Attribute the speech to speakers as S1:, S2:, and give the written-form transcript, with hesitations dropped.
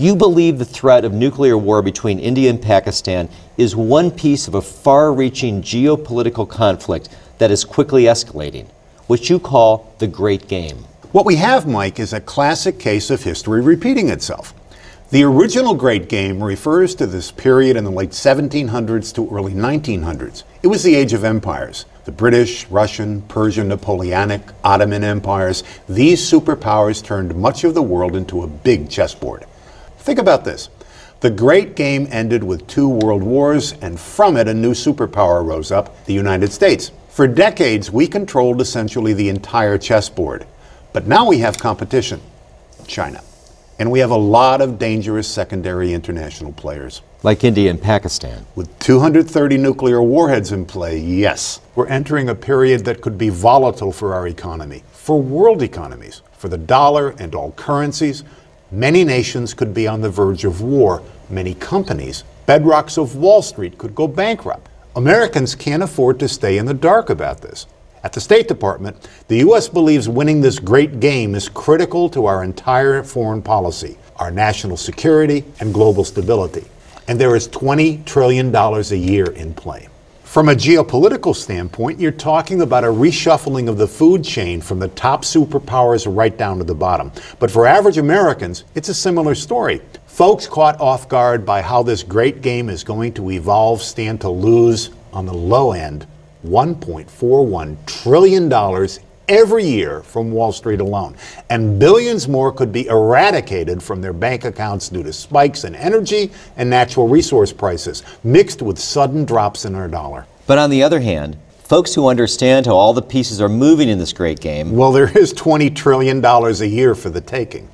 S1: You believe the threat of nuclear war between India and Pakistan is one piece of a far-reaching geopolitical conflict that is quickly escalating, which you call the Great Game.
S2: What we have, Mike, is a classic case of history repeating itself. The original Great Game refers to this period in the late 1700s to early 1900s. It was the age of empires. The British, Russian, Persian, Napoleonic, Ottoman empires, these superpowers turned much of the world into a big chessboard. Think about this. The Great Game ended with 2 world wars, and from it a new superpower rose up, the United States. For decades, we controlled essentially the entire chessboard. But now we have competition, China. And we have a lot of dangerous secondary international players.
S1: Like India and Pakistan.
S2: With 230 nuclear warheads in play, yes. We're entering a period that could be volatile for our economy, for world economies, for the dollar and all currencies. Many nations could be on the verge of war. Many companies, bedrocks of Wall Street, could go bankrupt. Americans can't afford to stay in the dark about this. At the State Department, the U.S. believes winning this great game is critical to our entire foreign policy, our national security, and global stability. And there is $20 trillion a year in play. From a geopolitical standpoint, you're talking about a reshuffling of the food chain from the top superpowers right down to the bottom. But for average Americans, it's a similar story. Folks caught off guard by how this great game is going to evolve stand to lose, on the low end, $1.41 trillion every year from Wall Street alone. And billions more could be eradicated from their bank accounts due to spikes in energy and natural resource prices, mixed with sudden drops in our dollar.
S1: But on the other hand, folks who understand how all the pieces are moving in this great game,
S2: well, there is $20 trillion a year for the taking.